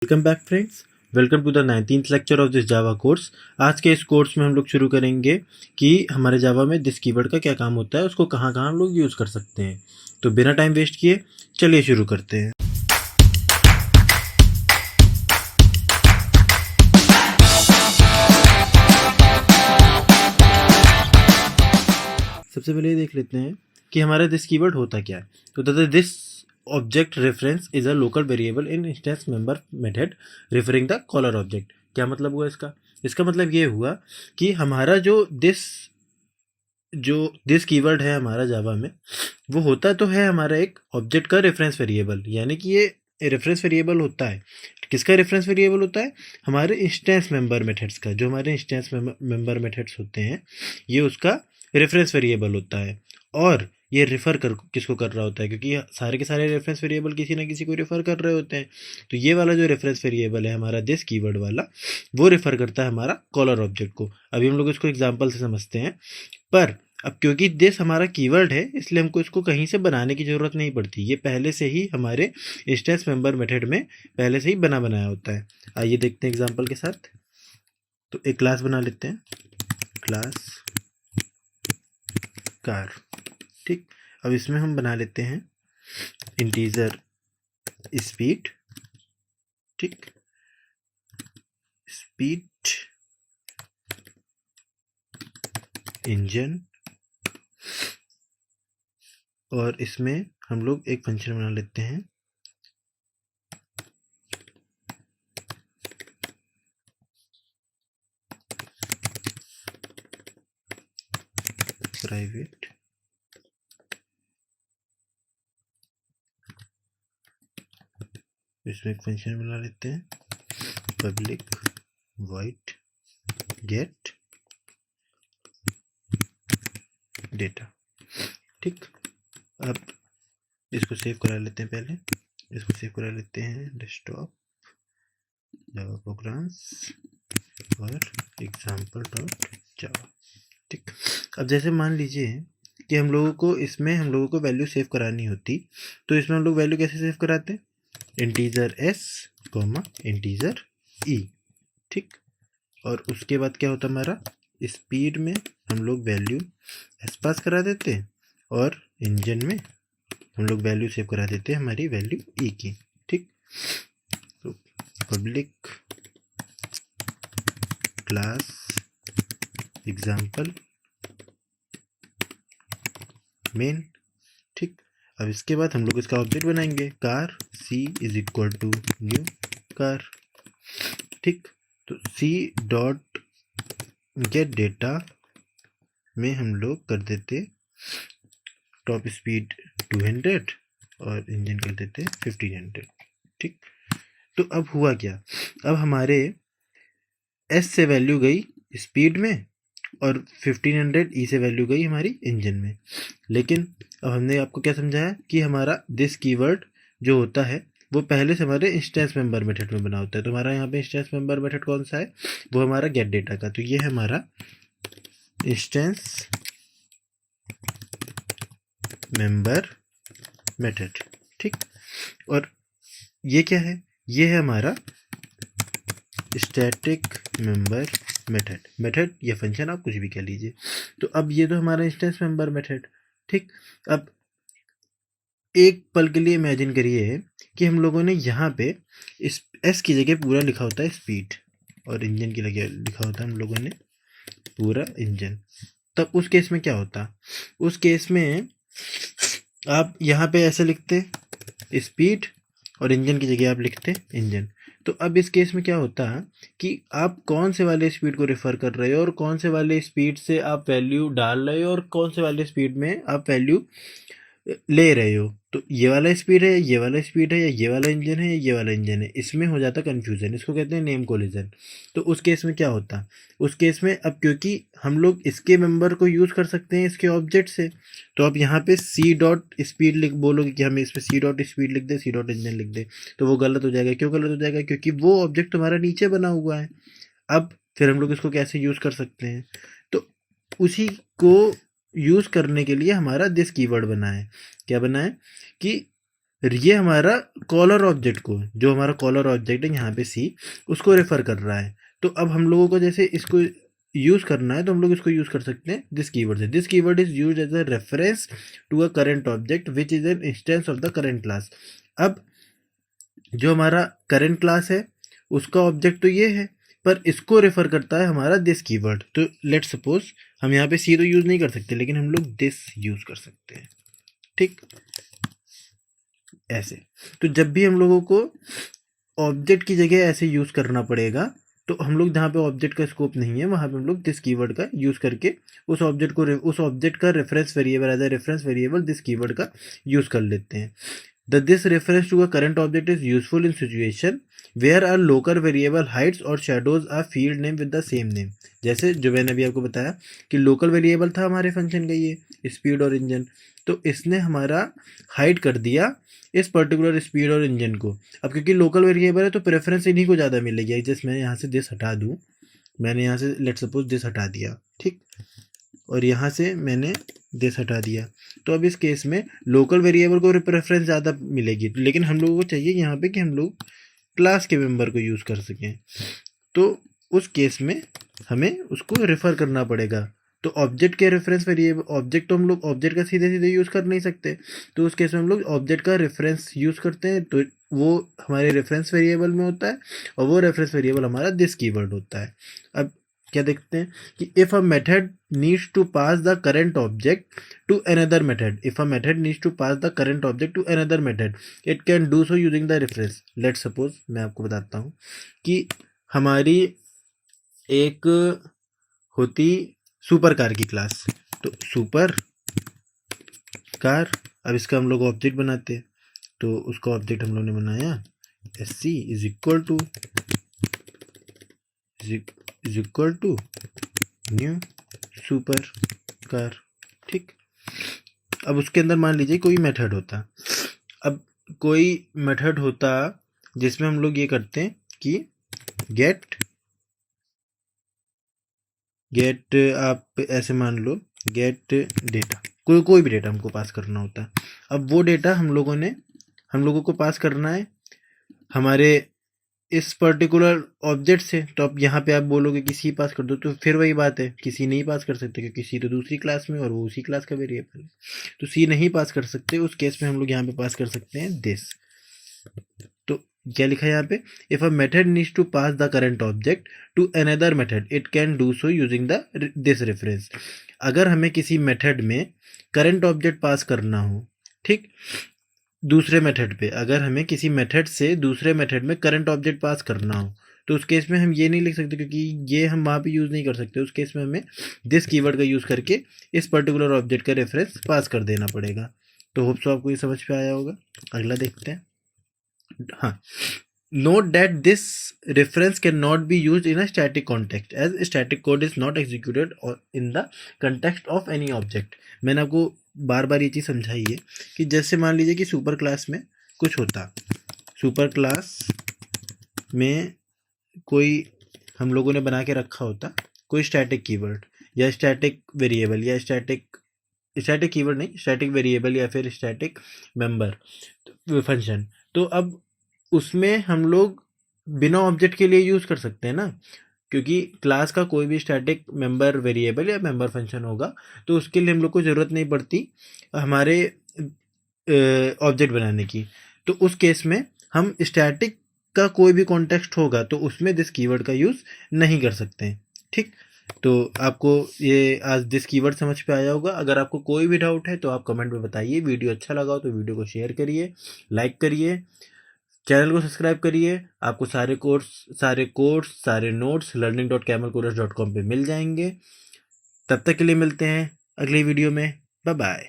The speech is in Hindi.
Welcome back friends. Welcome to the 19th lecture of this Java course. आज के इस कोर्स में हम लोग शुरू करेंगे कि हमारे जावा में दिस कीवर्ड का क्या काम होता है, उसको कहाँ कहाँ हम लोग यूज़ कर सकते हैं। तो बिना टाइम वेस्ट किए चलिए शुरू करते हैं। सबसे पहले ये देख लेते हैं कि हमारा दिस कीवर्ड होता क्या है। तो this object reference is a local variable in instance member method referring the caller object. क्या मतलब हुआ इसका मतलब ये हुआ कि हमारा जो दिस कीवर्ड है हमारा जावा में, वो होता तो है हमारा एक ऑब्जेक्ट का रेफरेंस वेरिएबल, यानी कि ये रेफरेंस वेरिएबल होता है। किसका रेफरेंस वेरिएबल होता है? हमारे इंस्टेंस मेंबर मेथड्स का। जो हमारे इंस्टेंस मेंबर मेथड्स होते हैं, ये उसका रेफरेंस वेरिएबल होता है। और ये रेफर कर किसको कर रहा होता है, क्योंकि सारे के सारे रेफरेंस वेरिएबल किसी ना किसी को रेफर कर रहे होते हैं। तो ये वाला जो रेफरेंस वेरिएबल है हमारा दिस कीवर्ड वाला, वो रेफर करता है हमारा कॉलर ऑब्जेक्ट को। अभी हम लोग इसको एग्जांपल से समझते हैं। पर अब क्योंकि दिस हमारा कीवर्ड है, इसलिए हमको इसको कहीं से बनाने की ज़रूरत नहीं पड़ती। ये पहले से ही हमारे इंस्टेंस मेंबर मेथड में पहले से ही बनाया होता है। आइए देखते हैं एग्जांपल के साथ। तो एक क्लास बना लेते हैं, क्लास कार। ठीक, अब इसमें हम बना लेते हैं इंटीजर स्पीड। ठीक, स्पीड इंजन, और इसमें हम लोग एक फंक्शन बना लेते हैं प्राइवेट इसमें एक फंक्शन बना लेते हैं पब्लिक वॉइड गेट डेटा। ठीक, अब इसको सेव करा लेते हैं। पहले इसको सेव करा लेते हैं डेस्कटॉप, जावा प्रोग्राम्स और एग्जाम्पल डॉट जावा। ठीक, अब जैसे मान लीजिए कि हम लोगों को वैल्यू सेव करानी होती, तो इसमें हम लोग वैल्यू कैसे सेव कराते हैं? इंटीजर एस कॉमा इंटीजर ई। ठीक, और उसके बाद क्या होता हमारा, स्पीड में हम लोग वैल्यू एस पास करा देते हैं, और इंजन में हम लोग वैल्यू सेव करा देते हैं हमारी वैल्यू ई की। ठीक, तो पब्लिक क्लास एग्जाम्पल मेन। ठीक, अब इसके बाद हम लोग इसका ऑब्जेक्ट बनाएंगे car, c is equal to new car. ठीक, तो सी डॉट गेट डेटा में हम लोग कर देते टॉप स्पीड 200 और इंजन कर देते 1500। ठीक, तो अब हुआ क्या, अब हमारे एस से वैल्यू गई स्पीड में और 1500 ई से वैल्यू गई हमारी इंजन में। लेकिन अब हमने आपको क्या समझाया कि हमारा दिस कीवर्ड जो होता है वो पहले से हमारे इंस्टेंस मेंबर मेथड में बना होता है। तो हमारा यहाँ पे इंस्टेंस मेंबर मेथड कौन सा है? वो हमारा गेट डेटा का। तो ये है हमारा इंस्टेंस मेंबर मेथड। ठीक, और ये क्या है? ये है हमारा स्टैटिक मेंबर मेथड या फंक्शन, आप कुछ भी कह लीजिए। तो अब ये तो हमारा इंस्टेंस मेंबर मेथड। ठीक, अब एक पल के लिए इमेजिन करिए कि हम लोगों ने यहाँ पे इस एस की जगह पूरा लिखा होता है स्पीड, और इंजन की जगह लिखा होता है हम लोगों ने पूरा इंजन। तब उस केस में क्या होता? उस केस में आप यहाँ पे ऐसे लिखते स्पीड और इंजन की जगह आप लिखते इंजन। तो अब इस केस में क्या होता है कि आप कौन से वाले स्पीड को रेफर कर रहे हो और कौन से वाले स्पीड से आप वैल्यू डाल रहे हो और कौन से वाले स्पीड में आप वैल्यू ले रहे हो। तो ये वाला स्पीड है, ये वाला स्पीड है, या ये वाला इंजन है, या ये वाला इंजन है, इसमें हो जाता कंफ्यूजन। इसको कहते हैं नेम कोलिजन। तो उस केस में क्या होता? उस केस में अब क्योंकि हम लोग इसके मेंबर को यूज़ कर सकते हैं इसके ऑब्जेक्ट से, तो अब यहाँ पे सी डॉट स्पीड लिख बोलोगे कि हमें इसमें सी डॉट स्पीड लिख दे, सी डॉट इंजन लिख दे, तो वो गलत हो जाएगा। क्यों गलत हो जाएगा? क्योंकि वो ऑब्जेक्ट तुम्हारा नीचे बना हुआ है। अब फिर हम लोग इसको कैसे यूज़ कर सकते हैं? तो उसी को यूज़ करने के लिए हमारा दिस कीवर्ड बना है। क्या बना है कि ये हमारा कॉलर ऑब्जेक्ट को, जो हमारा कॉलर ऑब्जेक्ट है यहाँ पे सी, उसको रेफर कर रहा है। तो अब हम लोगों को जैसे इसको यूज करना है तो हम लोग इसको यूज कर सकते हैं दिस कीवर्ड से। This keyword is used as a reference to a current object which is an instance of the current class. अब जो हमारा करंट क्लास है उसका ऑब्जेक्ट तो ये है, पर इसको रेफर करता है हमारा दिस कीवर्ड। तो लेट सपोज हम यहाँ पे सी तो यूज नहीं कर सकते, लेकिन हम लोग दिस यूज कर सकते हैं, ठीक, ऐसे। तो जब भी हम लोगों को ऑब्जेक्ट की जगह ऐसे यूज करना पड़ेगा, तो हम लोग जहाँ पे ऑब्जेक्ट का स्कोप नहीं है वहां पे हम लोग दिस कीवर्ड का यूज करके उस ऑब्जेक्ट का reference variable as a reference variable this keyword का यूज कर लेते हैं। The this reference to a current object is useful in situation where are local variable hides और shadows are field name with the same name. जैसे जो मैंने अभी आपको बताया कि लोकल वेरिएबल था हमारे फंक्शन का ये स्पीड और इंजन, तो इसने हमारा हाइड कर दिया इस पर्टिकुलर स्पीड और इंजन को। अब क्योंकि लोकल वेरिएबल है तो प्रेफरेंस इन्हीं को ज़्यादा मिलेगी। जैसे मैं यहाँ से दिस हटा दूँ, मैंने यहाँ से लेट सपोज दिस हटा दिया, ठीक, और यहाँ से मैंने दिस हटा दिया, तो अब इस केस में लोकल वेरिएबल को प्रेफरेंस ज़्यादा मिलेगी। लेकिन हम लोगों को चाहिए यहाँ पे कि हम लोग क्लास के मेंबर को यूज़ कर सकें, तो उस केस में हमें उसको रेफर करना पड़ेगा। तो ऑब्जेक्ट के रेफरेंस वेरिएबल, ऑब्जेक्ट तो हम लोग ऑब्जेक्ट का सीधे सीधे यूज़ कर नहीं सकते, तो उस केस में हम लोग ऑब्जेक्ट का रेफरेंस यूज़ करते हैं, तो वो हमारे रेफरेंस वेरिएबल में होता है और वो रेफरेंस वेरिएबल हमारा दिस कीवर्ड होता है। अब क्या देखते हैं कि if a method needs to pass the current object to another method, if a method needs to pass the current object to another method it can do so using the reference. Let suppose मैं आपको बताता हूँ कि हमारी एक होती सुपर कार की क्लास, तो सुपर कार, अब इसका हम लोग ऑब्जेक्ट बनाते हैं, तो उसका ऑब्जेक्ट हम लोग ने बनाया s c is equal to new super car, ठीक। अब उसके अंदर मान लीजिए कोई मेथड होता, अब कोई मेथड होता जिसमें हम लोग ये करते हैं कि गेट आप ऐसे मान लो गेट डेटा, कोई भी डेटा हमको पास करना होता है। अब वो डेटा हम लोगों को पास करना है हमारे इस पर्टिकुलर ऑब्जेक्ट से। तो अब यहाँ पे आप बोलोगे कि सी पास कर दो, तो फिर वही बात है कि सी नहीं पास कर सकते क्योंकि सी तो दूसरी क्लास में और वो उसी क्लास का वेरिएबल है, तो सी नहीं पास कर सकते। उस केस में हम लोग यहाँ पे पास कर सकते हैं दिस। तो क्या लिखा है यहाँ पे, if a method needs to pass the current object to another method it can do so using the this reference. अगर हमें किसी मेथड में करंट ऑब्जेक्ट पास करना हो, ठीक, दूसरे मेथड पे, अगर हमें किसी मेथड से दूसरे मेथड में करंट ऑब्जेक्ट पास करना हो, तो उस केस में हम ये नहीं लिख सकते क्योंकि ये हम वहाँ पे यूज़ नहीं कर सकते। उस केस में हमें दिस कीवर्ड का यूज़ करके इस पर्टिकुलर ऑब्जेक्ट का रेफरेंस पास कर देना पड़ेगा। तो होप सो आपको ये समझ पे आया होगा। अगला देखते हैं। हाँ, note that this reference cannot be used in a static context as static code is not executed or in the context of any object। मैंने आपको बार बार ये चीज़ समझाई है कि जैसे मान लीजिए कि सुपर क्लास में कुछ होता, सुपर क्लास में कोई हम लोगों ने बना के रखा होता कोई स्टैटिक कीवर्ड या स्टैटिक वेरिएबल या स्टैटिक कीवर्ड नहीं, स्टैटिक वेरिएबल या फिर स्टैटिक मेंबर फंक्शन। तो अब उसमें हम लोग बिना ऑब्जेक्ट के लिए यूज़ कर सकते हैं ना, क्योंकि क्लास का कोई भी स्टैटिक मेंबर वेरिएबल या मेंबर फंक्शन होगा तो उसके लिए हम लोग को ज़रूरत नहीं पड़ती हमारे ऑब्जेक्ट बनाने की। तो उस केस में हम स्टैटिक का कोई भी कॉन्टेक्स्ट होगा तो उसमें दिस कीवर्ड का यूज़ नहीं कर सकते हैं, ठीक। तो आपको ये आज दिस कीवर्ड समझ पे आया होगा। अगर आपको कोई भी डाउट है तो आप कमेंट में बताइए। वीडियो अच्छा लगा हो तो वीडियो को शेयर करिए, लाइक करिए, चैनल को सब्सक्राइब करिए। आपको सारे कोर्स सारे नोट्स learning.camelcourse.com पे मिल जाएंगे। तब तक के लिए मिलते हैं अगली वीडियो में। Bye bye.